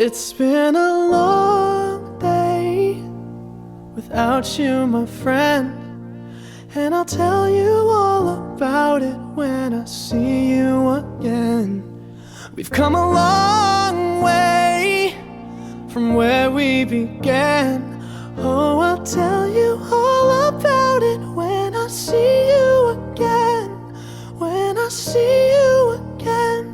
It's been a long day without you, my friend, and I'll tell you all about it when I see you again. We've come a long way from where we began. Oh, I'll tell you all about it when I see you again. When I see you again.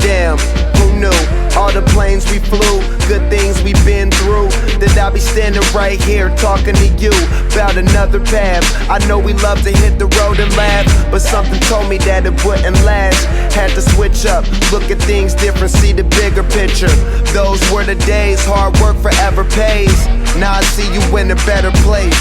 Damn, who knew? All the planes we flew, good things we've been through, that I'll be standing right here talking to you about another path. I know we love to hit the road and laugh, but something told me that it wouldn't last. Had to switch up, look at things different, see the bigger picture. Those were the days, hard work forever pays. Now I see you in a better place.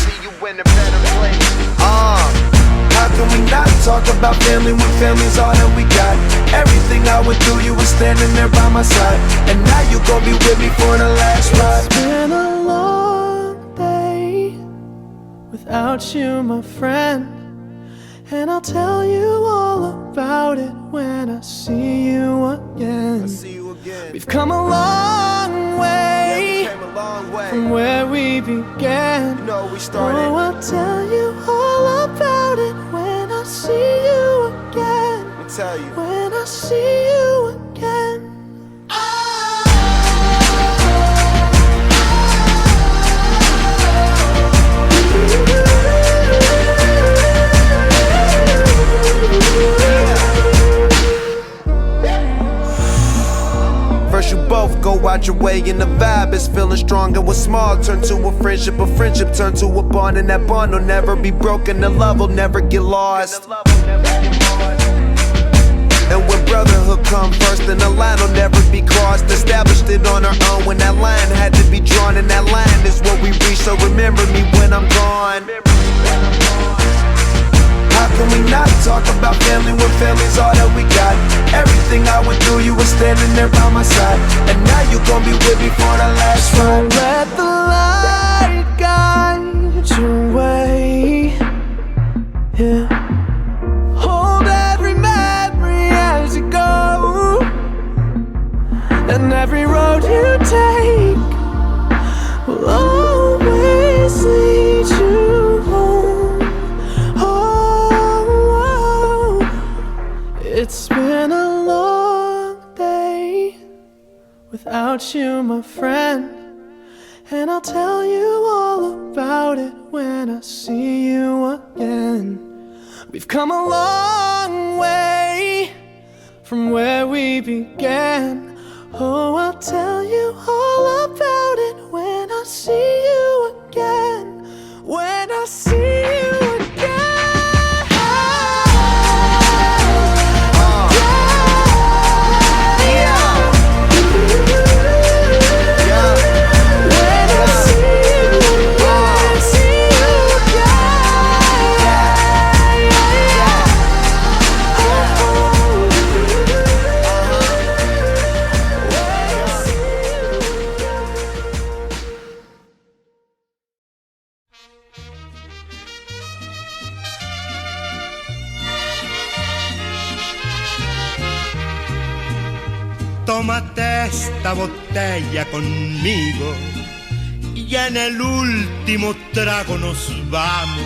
How can we not talk about family when family's all that we got? Everything I went through, you were standing there by my side, and now you gon' be with me for the last ride. It's been a long day without you, my friend, and I'll tell you all about it when I see you again. We've come a long way, from where we began. Oh, I'll tell you all about it when I see you again. When I see you again. First you both go out your way and the vibe is feeling strong, and what's small turn to a friendship turn to a bond, and that bond will never be broken, the love will never get lost. And when brotherhood come first, then the line will never be crossed. Established it on our own when that line had to be drawn, and that line is what we reach, so remember me when I'm gone. How can we not talk about family when family's all that we got? Everything I went through, you were standing there by my side, and now you gon' be with me for the last ride. So let the light guide your way, yeah. Hold every memory as you go, and every road you take will always lead you home. Oh, it's been a long day without you, my friend, and I'll tell you all about it when I see you again. We've come a long way from where we began. Oh, I'll tell you all about it when I see you again. When I see you again. Tómate esta botella conmigo y en el último trago nos vamos.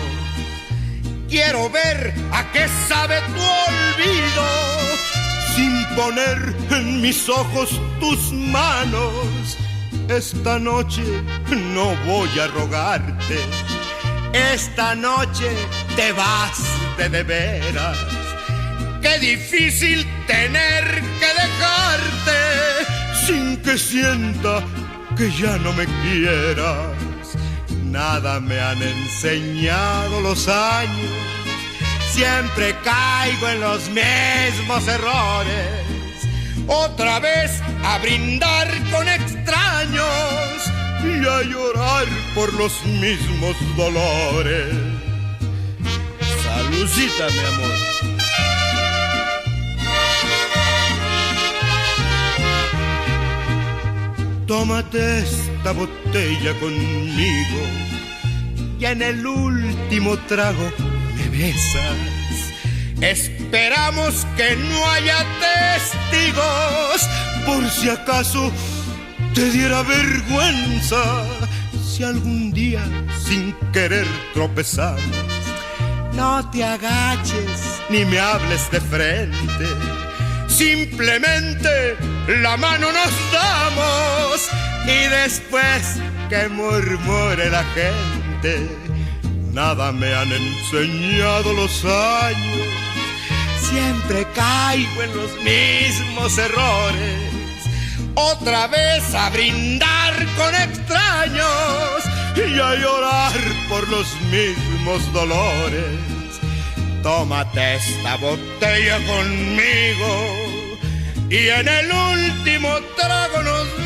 Quiero ver a qué sabe tu olvido sin poner en mis ojos tus manos. Esta noche no voy a rogarte, esta noche te vas de veras. Qué difícil tener que dejarte sin que sienta que ya no me quieras. Nada me han enseñado los años, siempre caigo en los mismos errores. Otra vez a brindar con extraños y a llorar por los mismos dolores. Saludcita, mi amor. Tómate esta botella conmigo y en el último trago me besas. Esperamos que no haya testigos, por si acaso te diera vergüenza, si algún día sin querer tropezamos. No te agaches ni me hables de frente, simplemente la mano nos damos y después que murmure la gente, nada me han enseñado los años. Siempre caigo en los mismos errores, otra vez a brindar con extraños y a llorar por los mismos dolores. Tómate esta botella conmigo y en el último trago nos